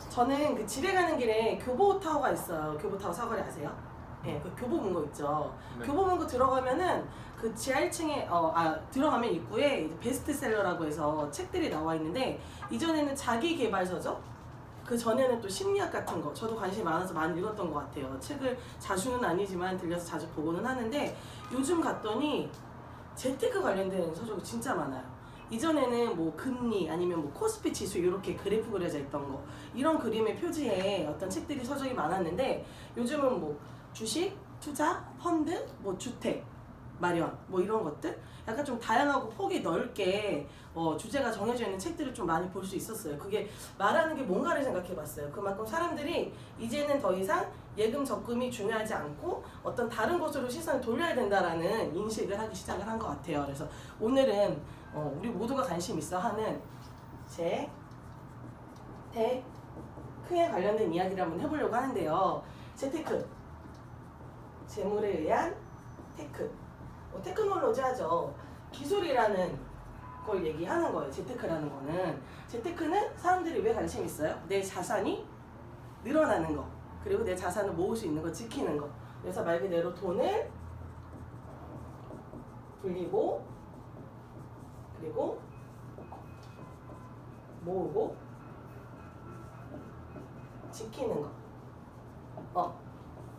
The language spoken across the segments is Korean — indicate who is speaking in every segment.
Speaker 1: 저는 그 집에 가는 길에 교보타워가 있어요. 교보타워 사거리 아세요? 네, 그 교보문고 있죠.
Speaker 2: 네.
Speaker 1: 교보문고 들어가면은 그 지하 1층에 들어가면 입구에 이제 베스트셀러라고 해서 책들이 나와 있는데, 이전에는 자기 개발서죠. 그 전에는 또 심리학 같은 거, 저도 관심이 많아서 많이 읽었던 것 같아요. 책을 자주는 아니지만 들려서 자주 보고는 하는데, 요즘 갔더니 재테크 관련된 서적이 진짜 많아요. 이전에는 뭐 금리 아니면 뭐 코스피 지수 이렇게 그래프 그려져 있던 거, 이런 그림의 표지에 어떤 책들이 서적이 많았는데, 요즘은 뭐 주식, 투자, 펀드, 뭐 주택, 마련, 뭐 이런 것들 약간 좀 다양하고 폭이 넓게 주제가 정해져 있는 책들을 좀 많이 볼 수 있었어요. 그게 말하는 게 뭔가를 생각해 봤어요. 그만큼 사람들이 이제는 더 이상 예금 적금이 중요하지 않고 어떤 다른 곳으로 시선을 돌려야 된다라는 인식을 하기 시작을 한 것 같아요. 그래서 오늘은 우리 모두가 관심 있어 하는 재테크에 관련된 이야기를 한번 해보려고 하는데요. 재테크, 재물에 의한 테크, 테크놀로지 하죠. 기술이라는 걸 얘기하는 거예요. 재테크라는 거는. 재테크는 사람들이 왜 관심 있어요? 내 자산이 늘어나는 거, 그리고 내 자산을 모을 수 있는 거, 지키는 거. 그래서 말 그대로 돈을 불리고, 그리고 모으고 지키는 거.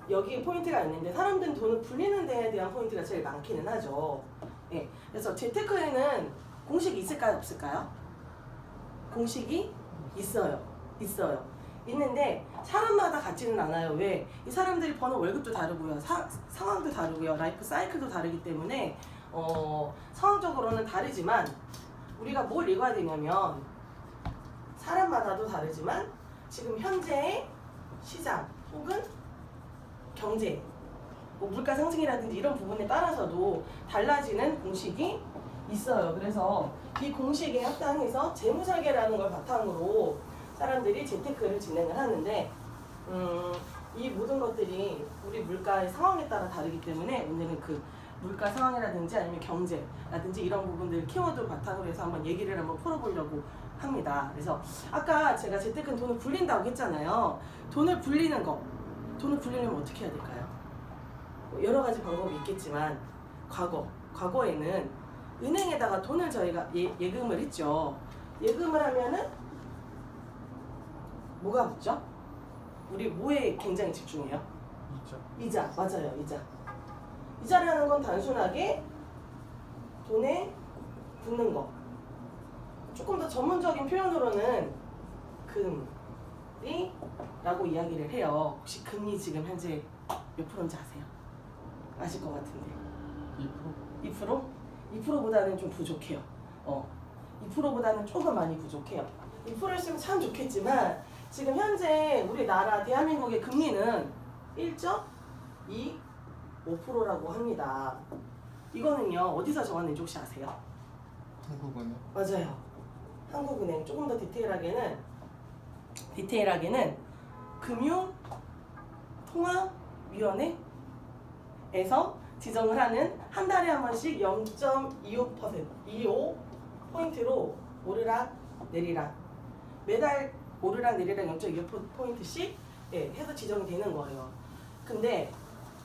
Speaker 1: 여기 포인트가 있는데, 사람들은 돈을 불리는 데에 대한 포인트가 제일 많기는 하죠. 예, 그래서 재테크에는 공식이 있을까요, 없을까요? 공식이 있어요. 있는데 사람마다 같지는 않아요. 왜? 이 사람들이 버는 월급도 다르고요, 상황도 다르고요, 라이프 사이클도 다르기 때문에 상황적으로는 다르지만, 우리가 뭘 읽어야 되냐면, 사람마다도 다르지만 지금 현재의 시장 혹은 경제, 뭐 물가 상승이라든지 이런 부분에 따라서도 달라지는 공식이 있어요. 그래서 이 공식에 합당해서 재무설계라는 걸 바탕으로 사람들이 재테크를 진행을 하는데, 이 모든 것들이 우리 물가의 상황에 따라 다르기 때문에 오늘은 그 물가 상황이라든지 아니면 경제라든지 이런 부분들 키워드 바탕으로 해서 한번 얘기를 한번 풀어보려고 합니다. 그래서 아까 제가 재테크는 돈을 불린다고 했잖아요. 돈을 불리려면 어떻게 해야 될까요? 여러 가지 방법이 있겠지만, 과거에는 은행에다가 돈을 저희가 예금을 했죠. 예금을 하면은 뭐가 붙죠? 우리 뭐에 굉장히 집중해요? 이자. 맞아요, 이자. 이자라는 건 단순하게 돈에 붙는 거. 조금 더 전문적인 표현으로는 금리라고 이야기를 해요. 혹시 금리 지금 현재 몇 프로인지 아세요? 아실 것 같은데. 2%? 2%보다는 좀 부족해요. 2%보다는 조금 많이 부족해요. 2%였으면 참 좋겠지만, 지금 현재 우리나라 대한민국의 금리는 1.25%라고 합니다. 이거는요, 어디서 정하는지 혹시 아세요?
Speaker 2: 한국은요?
Speaker 1: 맞아요. 한국은행. 조금 더 디테일하게는 금융통화위원회에서 지정을 하는, 한 달에 한 번씩 0.25%포인트로 오르락 내리락, 매달 오르락 내리락 0.25포인트씩 해서 지정이 되는 거예요. 근데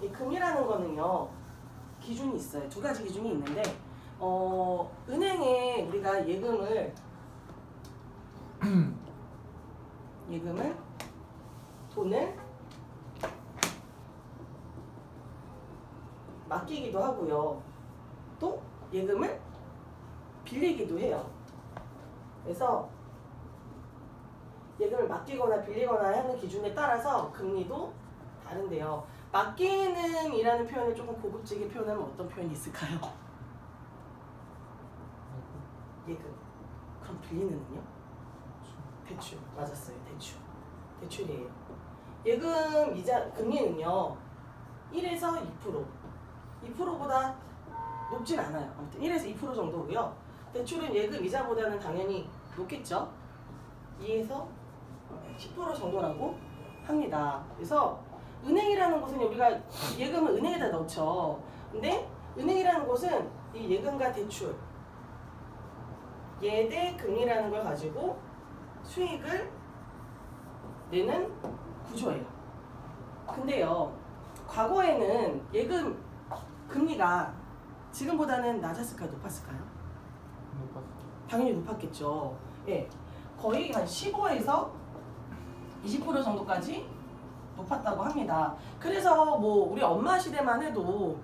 Speaker 1: 이 금이라는 거는요, 기준이 있어요. 두 가지 기준이 있는데, 은행에 우리가 돈을 맡기기도 하고요, 또 예금을 빌리기도 해요. 그래서 예금을 맡기거나 빌리거나 하는 기준에 따라서 금리도 다른데요. 맡기는 이라는 표현을 조금 고급지게 표현하면 어떤 표현이 있을까요? 예금. 그럼 빌리는요? 대출. 맞았어요. 대출이에요. 예금 이자 금리는요, 1에서 2%. 2%보다 높진 않아요. 아무튼 1에서 2% 정도고요. 대출은 예금 이자보다는 당연히 높겠죠. 2에서 10% 정도라고 합니다. 그래서 은행이라는 곳은, 우리가 예금을 은행에다 넣죠. 근데 은행이라는 곳은 이 예금과 대출, 예대 금리라는 걸 가지고 수익을 내는 구조예요. 근데요, 과거에는 예금 금리가 지금보다는 낮았을까요? 높았을까요? 당연히 높았겠죠. 예, 거의 한 15에서 20% 정도까지 높았다고 합니다. 그래서 뭐 우리 엄마 시대만 해도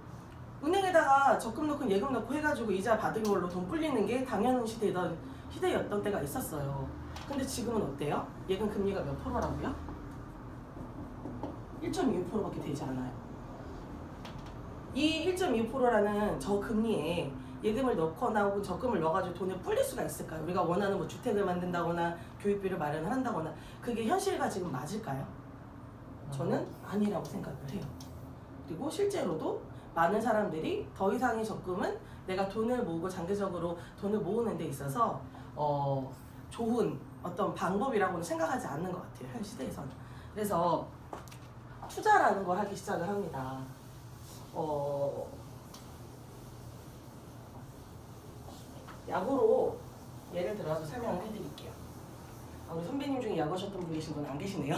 Speaker 1: 은행에다가 적금 넣고 예금 넣고 해가지고 이자 받은 걸로 돈 불리는 게 당연한 시대였던 때가 있었어요. 근데 지금은 어때요? 예금 금리가 몇 프로라고요? 1.25%밖에 되지 않아요. 이 1.25%라는 저 금리에 예금을 넣거나 혹은 적금을 넣어가지고 돈을 불릴 수가 있을까요? 우리가 원하는 뭐 주택을 만든다거나 교육비를 마련을 한다거나 그게 현실과 지금 맞을까요? 저는 아니라고 생각을 해요. 그리고 실제로도 많은 사람들이 더 이상의 적금은 내가 돈을 모으고 장기적으로 돈을 모으는 데 있어서 좋은 어떤 방법이라고는 생각하지 않는 것 같아요. 현 시대에서는. 그래서 투자라는 걸 하기 시작을 합니다. 야구로 예를 들어서 설명을 해드릴게요. 우리 선배님 중에 야구하셨던 분 계신 분 안 계시네요.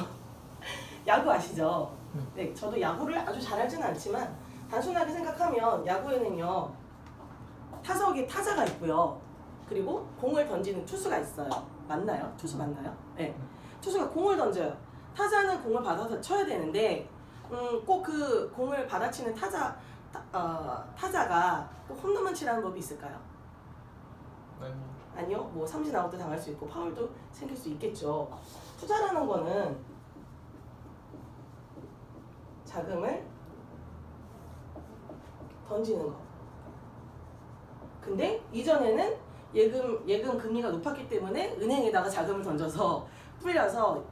Speaker 1: 야구 아시죠? 네, 저도 야구를 아주 잘 알지는 않지만 단순하게 생각하면 야구에는요, 타석에 타자가 있고요. 그리고 공을 던지는 투수가 있어요. 맞나요? 투수 맞나요? 네. 투수가 공을 던져요. 타자는 공을 받아서 쳐야 되는데 꼭 그 공을 받아치는 타자가 꼭 홈런만 치라는 법이 있을까요? 아니요. 뭐 삼진 아웃도 당할 수 있고 파울도 생길 수 있겠죠. 투자라는 거는 자금을 던지는 거. 근데 이전에는 예금 금리가 높았기 때문에 은행에다가 자금을 던져서 불려서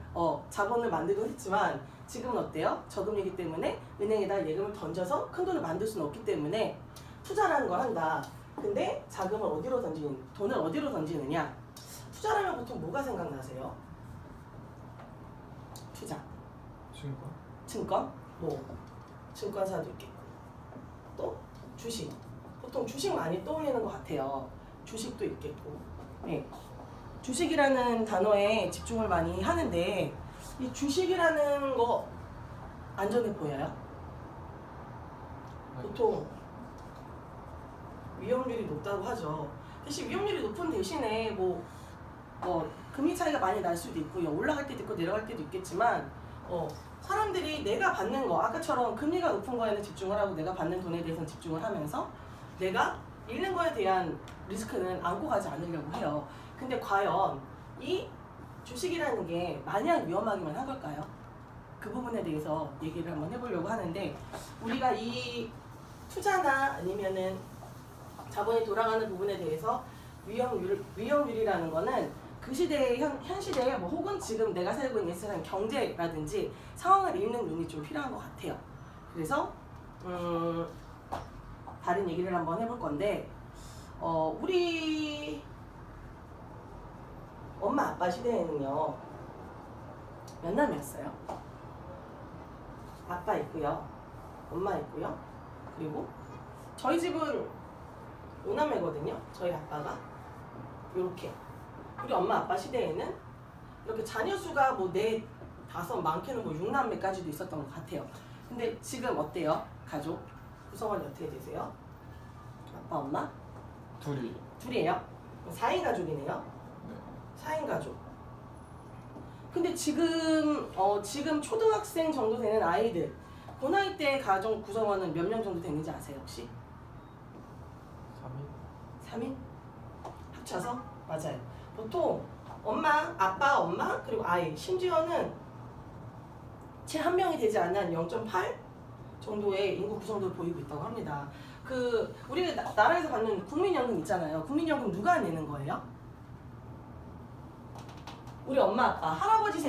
Speaker 1: 자본을 만들곤 했지만 지금은 어때요? 저금리이기 때문에 은행에다 예금을 던져서 큰 돈을 만들 수는 없기 때문에 투자라는 걸 한다. 근데 돈을 어디로 던지느냐? 투자라면 보통 뭐가 생각나세요? 투자. 증권? 뭐 증권사도 있겠고 또 주식. 보통 주식 많이 떠올리는 것 같아요. 주식도 있겠고. 네. 주식이라는 단어에 집중을 많이 하는데 이 주식이라는 거 안전해 보여요? 보통 위험률이 높다고 하죠. 대신 위험률이 높은 대신에 뭐 금리 차이가 많이 날 수도 있고요. 올라갈 때도 있고 내려갈 때도 있겠지만 사람들이 내가 받는 거, 아까처럼 금리가 높은 거에는 집중을 하고 내가 받는 돈에 대해서는 집중을 하면서 내가 잃는 거에 대한 리스크는 안고 가지 않으려고 해요. 근데 과연 이 주식이라는 게 마냥 위험하기만 한 걸까요? 그 부분에 대해서 얘기를 한번 해보려고 하는데, 우리가 이 투자나 아니면은 자본이 돌아가는 부분에 대해서 위험률이라는 거는 그 시대의 현 시대에 뭐 혹은 지금 내가 살고 있는 세상 경제라든지 상황을 읽는 눈이 좀 필요한 것 같아요. 그래서 다른 얘기를 한번 해볼 건데, 우리 엄마 아빠 시대에는요 몇 남매였어요? 아빠 있고요, 엄마 있고요, 그리고 저희 집은 5남매거든요. 저희 아빠가 이렇게. 우리 엄마 아빠 시대에는 이렇게 자녀 수가 뭐 4, 5, 많게는 뭐 6남매까지도 있었던 것 같아요. 근데 지금 어때요? 가족 구성원이 어떻게 되세요? 아빠, 엄마? 둘이에요? 4인 가족이네요? 네. 4인 가족. 근데 지금 초등학생 정도 되는 아이들, 그 나이 때 가족 구성원은 몇 명 정도 되는지 아세요 혹시? 3인? 합쳐서? 맞아요. 보통 엄마, 아빠, 엄마, 그리고 아이, 심지어는 채 한 명이 되지 않는 0.8 정도의 인구 구성도를 보이고 있다고 합니다. 우리가 나라에서 받는 국민연금 있잖아요. 국민연금 누가 내는 거예요? 우리 엄마, 아빠, 할아버지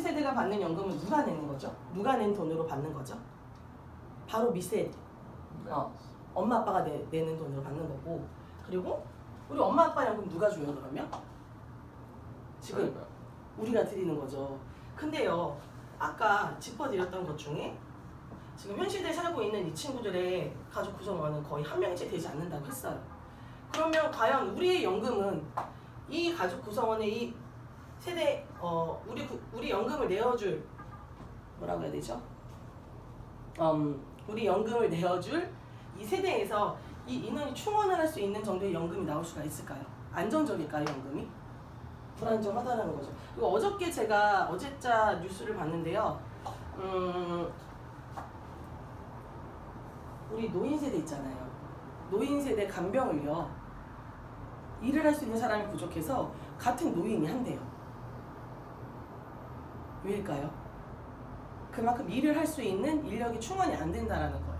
Speaker 1: 세대가 받는 연금은 누가 내는 거죠? 누가 낸 돈으로 받는 거죠? 바로 밑세대. 엄마, 아빠가 내는 돈으로 받는 거고, 그리고 우리 엄마, 아빠 연금 누가 줘요 그러면? 지금 우리가 드리는 거죠. 근데요, 아까 짚어드렸던 것 중에 지금 현 시대에 살고 있는 이 친구들의 가족 구성원은 거의 한 명이 채 되지 않는다고 했어요. 그러면 과연 우리의 연금은 이 가족 구성원의 이 세대 우리 연금을 내어줄 뭐라고 해야 되죠? 우리 연금을 내어줄 이 세대에서 이 인원이 충원을 할 수 있는 정도의 연금이 나올 수가 있을까요? 안정적일까요, 연금이? 불안정하다는 거죠. 그리고 어저께 제가 어제자 뉴스를 봤는데요. 우리 노인 세대 있잖아요. 노인 세대 간병을요. 일을 할 수 있는 사람이 부족해서 같은 노인이 한대요. 왜일까요? 그만큼 일을 할 수 있는 인력이 충원이 안 된다라는 거예요.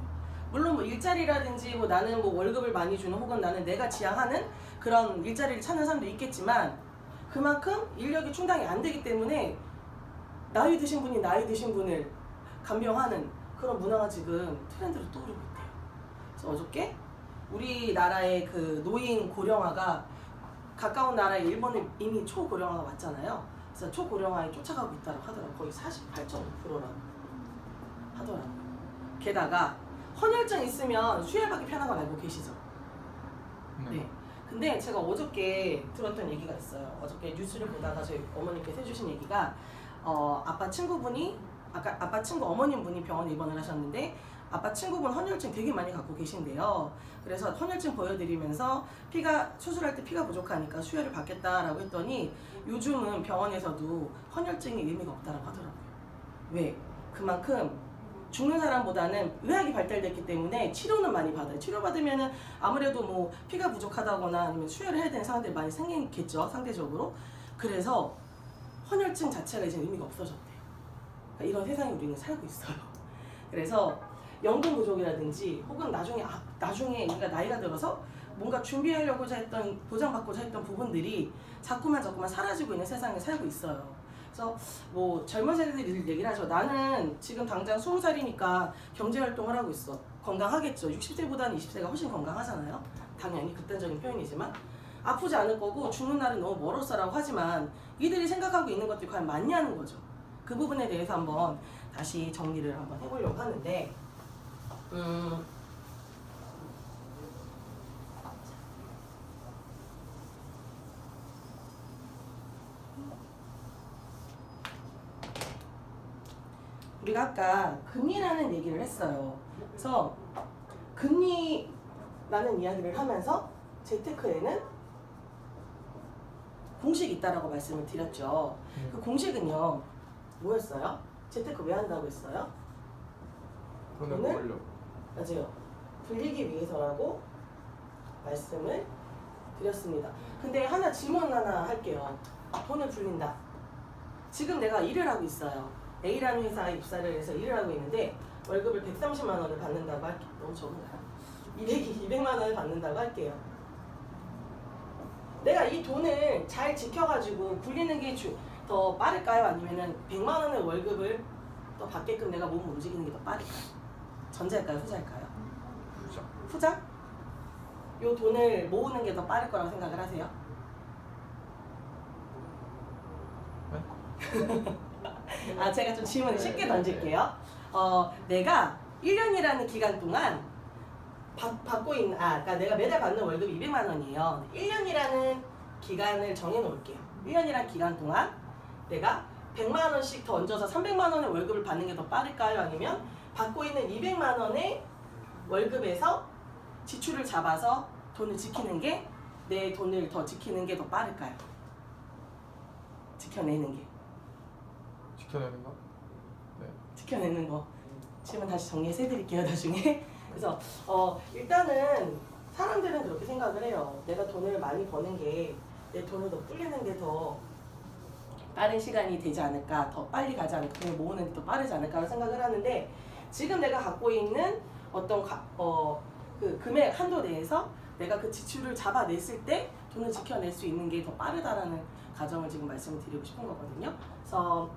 Speaker 1: 물론 뭐 일자리라든지 뭐 나는 뭐 월급을 많이 주는 혹은 나는 내가 지향하는 그런 일자리를 찾는 사람도 있겠지만 그만큼 인력이 충당이 안 되기 때문에 나이 드신 분이 나이 드신 분을 간병하는 그런 문화가 지금 트렌드로 떠오르고 있대요. 그래서 어저께 우리나라의 그 노인 고령화가 가까운 나라의 일본은 이미 초고령화가 왔잖아요. 그래서 초고령화에 쫓아가고 있다고 하더라고요. 거의 48.5%라고 하더라고요. 게다가 헌혈증 있으면 수혈받기 편한 걸 알고 계시죠? 네. 근데 제가 어저께 들었던 얘기가 있어요. 어저께 뉴스를 보다가 저희 어머님께서 해주신 얘기가 아빠 친구 어머님 분이 병원에 입원을 하셨는데 아빠 친구분 헌혈증 되게 많이 갖고 계신데요. 그래서 헌혈증 보여드리면서 수술할 때 피가 부족하니까 수혈을 받겠다라고 했더니 요즘은 병원에서도 헌혈증이 의미가 없다라고 하더라고요. 왜? 그만큼 죽는 사람보다는 의학이 발달됐기 때문에 치료는 많이 받아요. 치료받으면은 아무래도 뭐 피가 부족하다거나 아니면 수혈을 해야 되는 상황들이 많이 생기겠죠, 상대적으로. 그래서 헌혈증 자체가 이제 의미가 없어졌대요. 그러니까 이런 세상에 우리는 살고 있어요. 그래서 연금 부족이라든지 혹은 나중에 우리가 나이가 들어서 뭔가 준비하려고자 했던 보장받고자 했던 부분들이 자꾸만 사라지고 있는 세상에 살고 있어요. 그래서 뭐 젊은 세대들이 얘기를 하죠. 나는 지금 당장 20살이니까 경제활동을 하고 있어. 건강하겠죠. 60세보다는 20세가 훨씬 건강하잖아요. 당연히 극단적인 표현이지만 아프지 않을 거고 죽는 날은 너무 멀었어라고 하지만 이들이 생각하고 있는 것들이 과연 맞냐는 거죠. 그 부분에 대해서 한번 다시 정리를 한번 해보려고 하는데 우리가 아까 금리라는 얘기를 했어요. 그래서 금리라는 이야기를 하면서 재테크에는 공식이 있다라고 말씀을 드렸죠. 그 공식은요, 뭐였어요? 재테크 왜 한다고 했어요? 돈을 맞아요. 불리기 위해서라고 말씀을 드렸습니다. 근데 질문 하나 할게요. 돈을 불린다. 지금 내가 일을 하고 있어요. A라는 회사에 입사를 해서 일을 하고 있는데 월급을 130만 원을 받는다고 할게요. 너무 적은가요? 200만 원을 받는다고 할게요. 내가 이 돈을 잘 지켜가지고 굴리는 게 더 빠를까요? 아니면은 100만 원의 월급을 더 받게끔 내가 몸을 움직이는 게 더 빠를까요? 전자일까요? 후자일까요?
Speaker 2: 후자.
Speaker 1: 후자? 요 돈을 모으는 게 더 빠를 거라고 생각을 하세요?
Speaker 2: 네?
Speaker 1: 제가 좀 질문을 쉽게 던질게요. 내가 1년이라는 기간 동안 받고 있는, 그러니까 내가 매달 받는 월급이 200만 원이에요. 1년이라는 기간을 정해놓을게요. 1년이라는 기간 동안 내가 100만 원씩 더 얹어서 300만 원의 월급을 받는 게 더 빠를까요? 아니면 받고 있는 200만 원의 월급에서 지출을 잡아서 돈을 지키는 게, 내 돈을 더 지키는 게 더 빠를까요? 지켜내는 게.
Speaker 2: 지켜내는 거? 네.
Speaker 1: 지켜내는 거. 질문 다시 정리해서 해드릴게요, 나중에. 그래서 일단은 사람들은 그렇게 생각을 해요. 내가 돈을 많이 버는 게, 내 돈을 더 불리는 게 더 빠른 시간이 되지 않을까, 더 빨리 가지 않을까, 돈을 모으는 게 더 빠르지 않을까라고 생각을 하는데, 지금 내가 갖고 있는 어떤 그 금액 한도 내에서 내가 그 지출을 잡아냈을 때 돈을 지켜낼 수 있는 게 더 빠르다라는 가정을 지금 말씀을 드리고 싶은 거거든요. 그래서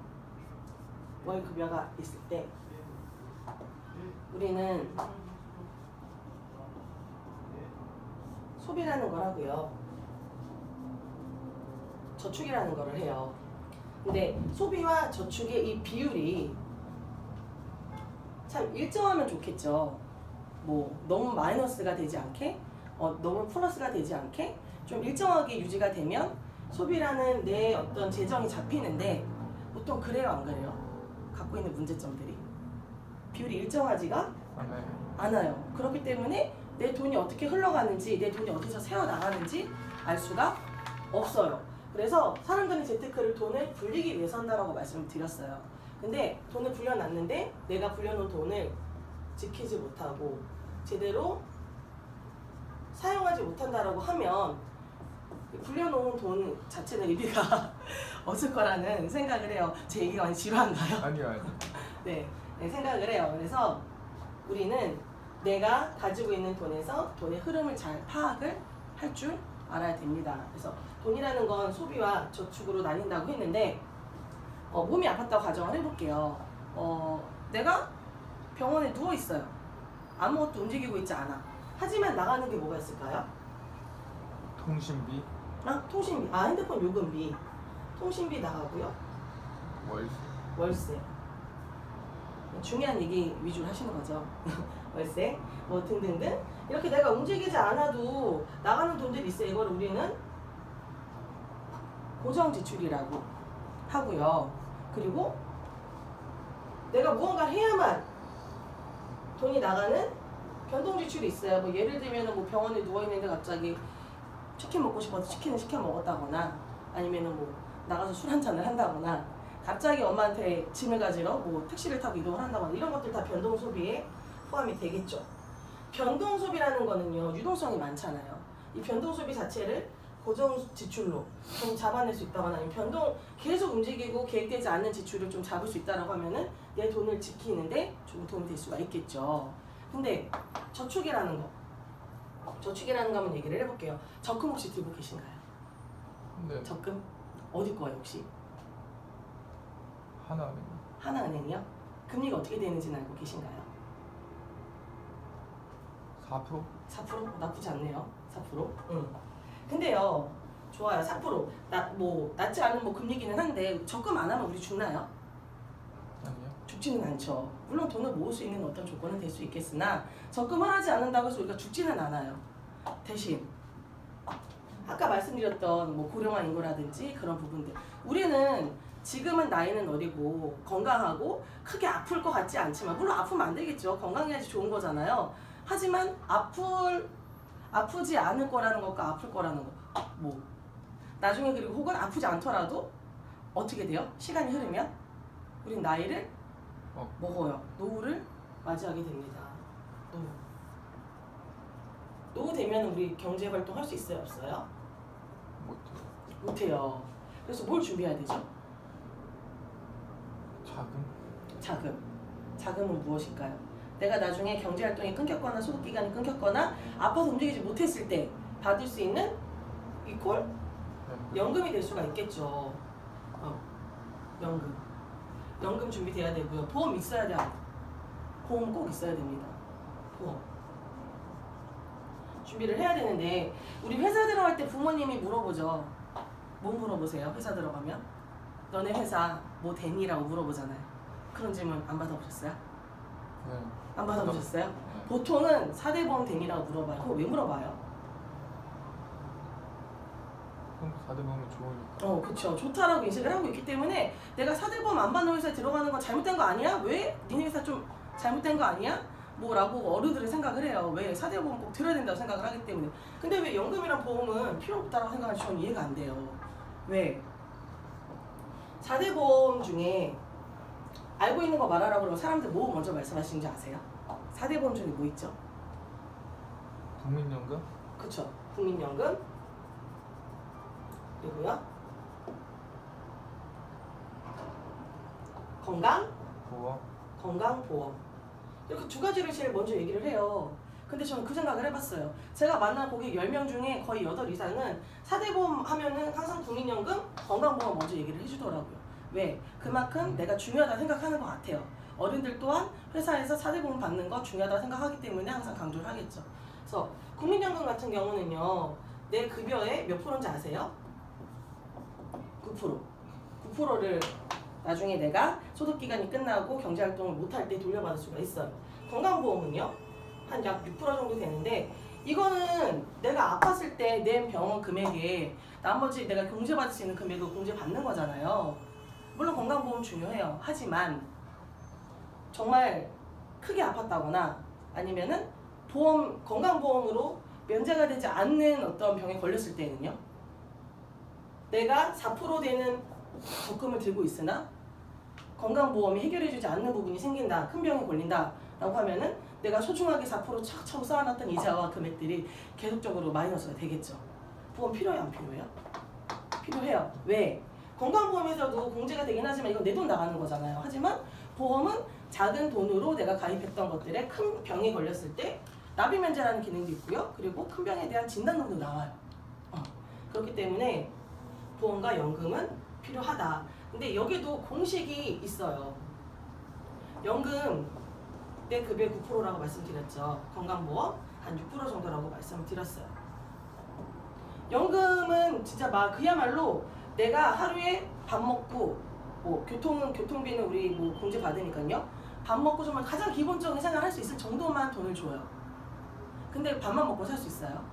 Speaker 1: 월 급여가 있을 때 우리는 소비라는 걸 하고요, 저축이라는 거를 해요. 근데 소비와 저축의 이 비율이 참 일정하면 좋겠죠. 뭐 너무 마이너스가 되지 않게, 너무 플러스가 되지 않게 좀 일정하게 유지가 되면 소비라는 내 어떤 재정이 잡히는데 보통 그래요, 안 그래요? 갖고 있는 문제점들이 비율이 일정하지가
Speaker 2: 네.
Speaker 1: 않아요. 그렇기 때문에 내 돈이 어떻게 흘러가는지, 내 돈이 어디서 새어나가는지 알 수가 없어요. 그래서 사람들은 재테크를 돈을 불리기 위해서 한다라고 말씀을 드렸어요. 근데 돈을 불려놨는데 내가 불려놓은 돈을 지키지 못하고 제대로 사용하지 못한다라고 하면 불려놓은 돈 자체는 의미가 없을 거라는 생각을 해요. 제 얘기가 많이 지루한가요?
Speaker 2: 아니요.
Speaker 1: 네, 생각을 해요. 그래서 우리는 내가 가지고 있는 돈에서 돈의 흐름을 잘 파악을 할 줄 알아야 됩니다. 그래서 돈이라는 건 소비와 저축으로 나뉜다고 했는데 몸이 아팠다고 가정을 해볼게요. 내가 병원에 누워 있어요. 아무것도 움직이고 있지 않아. 하지만 나가는 게 뭐가 있을까요?
Speaker 2: 통신비,
Speaker 1: 통신비. 핸드폰 요금비. 통신비 나가고요.
Speaker 2: 월세.
Speaker 1: 월세. 중요한 얘기 위주로 하시는 거죠. 월세, 뭐 등등등. 이렇게 내가 움직이지 않아도 나가는 돈들이 있어요. 이걸 우리는 고정 지출이라고 하고요. 그리고 내가 무언가 해야만 돈이 나가는 변동 지출이 있어요. 뭐 예를 들면 뭐 병원에 누워 있는데 갑자기 치킨 먹고 싶어서 치킨을 시켜 먹었다거나 아니면은 뭐 나가서 술 한 잔을 한다거나 갑자기 엄마한테 짐을 가지러 뭐 택시를 타고 이동을 한다거나 이런 것들 다 변동 소비에 포함이 되겠죠. 변동 소비라는 거는요, 유동성이 많잖아요. 이 변동 소비 자체를 고정 지출로 좀 잡아낼 수 있다거나 아니면 변동 계속 움직이고 계획되지 않는 지출을 좀 잡을 수 있다라고 하면은 내 돈을 지키는데 좀 도움이 될 수가 있겠죠. 근데 저축이라는 거 한번 얘기를 해볼게요. 적금 혹시 들고 계신가요?
Speaker 2: 네.
Speaker 1: 적금? 어디 거예요 혹시?
Speaker 2: 하나은행.
Speaker 1: 하나은행이요? 금리가 어떻게 되는지는 알고 계신가요?
Speaker 2: 4%?
Speaker 1: 4%? 나쁘지 않네요. 4%? 응. 근데요, 좋아요. 4%. 낮지 않은 뭐 금리기는 한데 적금 안 하면 우리 죽나요?
Speaker 2: 아니요.
Speaker 1: 죽지는 않죠. 물론 돈을 모을 수 있는 어떤 조건은 될 수 있겠으나 적금을 하지 않는다고 해서 우리가 죽지는 않아요. 대신 아까 말씀드렸던 뭐 고령화 인구라든지 그런 부분들, 우리는 지금은 나이는 어리고 건강하고 크게 아플 것 같지 않지만, 물론 아프면 안 되겠죠. 건강해야지 좋은 거잖아요. 하지만 아프지 않을 거라는 것과 아플 거라는 거, 뭐 나중에, 그리고 혹은 아프지 않더라도 어떻게 돼요? 시간이 흐르면 우린 나이를 먹어요. 노후를 맞이하게 됩니다. 노후 되면 우리 경제 활동 할 수 있어요, 없어요?
Speaker 2: 못해요.
Speaker 1: 못해요. 그래서 뭘 준비해야 되죠? 자금은 무엇일까요? 내가 나중에 경제 활동이 끊겼거나 소득 기간이 끊겼거나 아파서 움직이지 못했을 때 받을 수 있는 이퀄 연금이 될 수가 있겠죠. 연금 준비돼야 되고요. 보험 있어야 돼요. 보험 꼭 있어야 됩니다. 보험 준비를 해야 되는데, 우리 회사 들어갈 때 부모님이 물어보죠. 뭐 물어보세요? 회사 들어가면 너네 회사 뭐 되니라고 물어보잖아요. 그런 질문 안 받아보셨어요?
Speaker 2: 네.
Speaker 1: 안 받아보셨어요?
Speaker 2: 네.
Speaker 1: 보통은 4대 보험 되니라고 물어봐요. 그거 왜 물어봐요?
Speaker 2: 그럼 4대 보험은 좋으니까.
Speaker 1: 그쵸. 좋다라고 인식을 하고 있기 때문에 내가 4대 보험 안 받는 회사에 들어가는 건 잘못된 거 아니야? 왜? 니네 회사 좀 잘못된 거 아니야? 뭐라고 어른들은 생각을 해요. 왜? 4대 보험 꼭 들어야 된다고 생각을 하기 때문에. 근데 왜 연금이랑 보험은 필요 없다라고 생각하는지 저는 이해가 안 돼요. 왜? 4대 보험 중에 알고 있는 거 말하라고 그러면 사람들 뭐 먼저 말씀하시는지 아세요? 4대 보험 중에 뭐 있죠?
Speaker 2: 국민연금?
Speaker 1: 그쵸. 국민연금, 그리고요 건강보험. 이렇게 두 가지를 제일 먼저 얘기를 해요. 근데 저는 그 생각을 해봤어요. 제가 만난 고객 10명 중에 거의 8 이상은 4대 보험 하면은 항상 국민연금, 건강보험 먼저 얘기를 해주더라고요. 왜? 그만큼 내가 중요하다 생각하는 것 같아요. 어른들 또한 회사에서 4대 보험 받는 거 중요하다 생각하기 때문에 항상 강조를 하겠죠. 그래서 국민연금 같은 경우는요, 내 급여의 몇 프로인지 아세요? 9%. 9%를 나중에 내가 소득기간이 끝나고 경제활동을 못할 때 돌려받을 수가 있어요. 건강보험은요, 한 약 6% 정도 되는데 이거는 내가 아팠을 때 내 병원 금액에 나머지 내가 공제받을 수 있는 금액을 공제받는 거잖아요. 물론 건강보험 중요해요. 하지만 정말 크게 아팠다거나 아니면은 건강보험으로 면제가 되지 않는 어떤 병에 걸렸을 때는요. 내가 4% 되는 적금을 들고 있으나 건강보험이 해결해주지 않는 부분이 생긴다. 큰 병에 걸린다. 라고 하면은 내가 소중하게 4% 차곡차곡 쌓아놨던 이자와 금액들이 계속적으로 마이너스가 되겠죠. 보험 필요해요? 안 필요해요? 필요해요. 왜? 건강보험에서도 공제가 되긴 하지만 이건 내 돈 나가는 거잖아요. 하지만 보험은 작은 돈으로 내가 가입했던 것들에 큰 병에 걸렸을 때 납입면제라는 기능도 있고요. 그리고 큰 병에 대한 진단금도 나와요. 그렇기 때문에 보험과 연금은 필요하다. 근데 여기도 공식이 있어요. 연금 내 급여의 9%라고 말씀드렸죠. 건강보험 한 6% 정도라고 말씀을 드렸어요. 연금은 진짜 막 그야말로 내가 하루에 밥 먹고 뭐 교통비는 우리 뭐 공제 받으니까요. 밥 먹고 정말 가장 기본적인 생활 할 수 있을 정도만 돈을 줘요. 근데 밥만 먹고 살 수 있어요?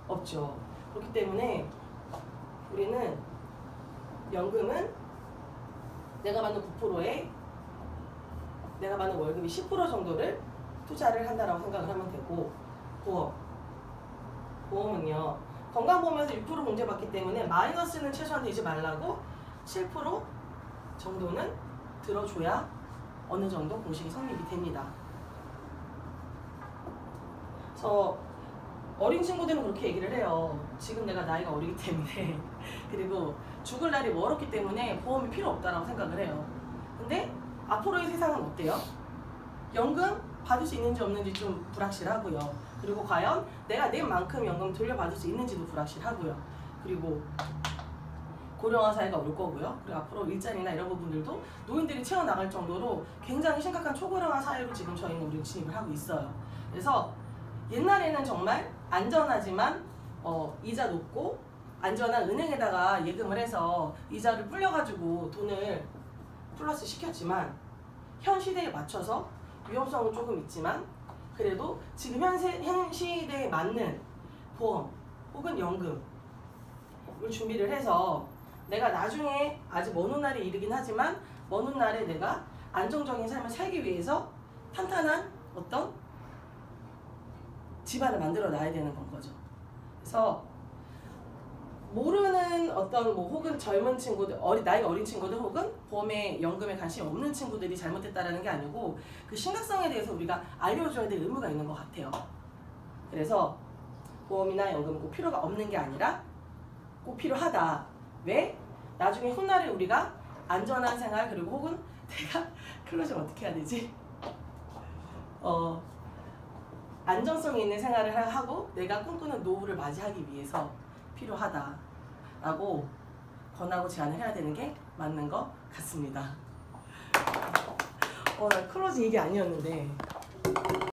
Speaker 1: 없죠. 그렇기 때문에 우리는 연금은 내가 받는 9%에 내가 받는 월급이 10% 정도를 투자를 한다라고 생각을 하면 되고, 보험은요 건강보험에서 6% 공제받기 때문에 마이너스는 최소한 되지 말라고 7% 정도는 들어줘야 어느 정도 공식이 성립이 됩니다. 그래서 어린 친구들은 그렇게 얘기를 해요. 지금 내가 나이가 어리기 때문에 그리고 죽을 날이 멀었기 때문에 보험이 필요 없다라고 생각을 해요. 근데 앞으로의 세상은 어때요? 연금 받을 수 있는지 없는지 좀 불확실하고요. 그리고 과연 내가 낸 만큼 연금 돌려받을 수 있는지도 불확실하고요. 그리고 고령화 사회가 올 거고요. 그리고 앞으로 일자리나 이런 부분들도 노인들이 채워나갈 정도로 굉장히 심각한 초고령화 사회로 지금 저희는 우리 진입을 하고 있어요. 그래서 옛날에는 정말 안전하지만 이자 높고 안전한 은행에다가 예금을 해서 이자를 불려가지고 돈을 플러스 시켰지만 현 시대에 맞춰서 위험성은 조금 있지만 그래도 지금 현 시대에 맞는 보험 혹은 연금을 준비를 해서 내가 나중에 아직 먼 훗날에 이르긴 하지만 먼 훗날에 내가 안정적인 삶을 살기 위해서 탄탄한 어떤 집안을 만들어 놔야 되는 건 거죠. 그래서 모르는 어떤 뭐 혹은 젊은 친구들, 나이가 어린 친구들 혹은 보험에 연금에 관심이 없는 친구들이 잘못했다라는 게 아니고 그 심각성에 대해서 우리가 알려줘야 될 의무가 있는 것 같아요. 그래서 보험이나 연금은 꼭 필요가 없는 게 아니라 꼭 필요하다. 왜? 나중에 훗날에 우리가 안전한 생활 그리고 혹은 내가 클로징 어떻게 해야 되지? 안정성 있는 생활을 하고 내가 꿈꾸는 노후를 맞이하기 위해서 필요하다라고 권하고 제안을 해야 되는 게 맞는 것 같습니다. 나 클로징 이게 아니었는데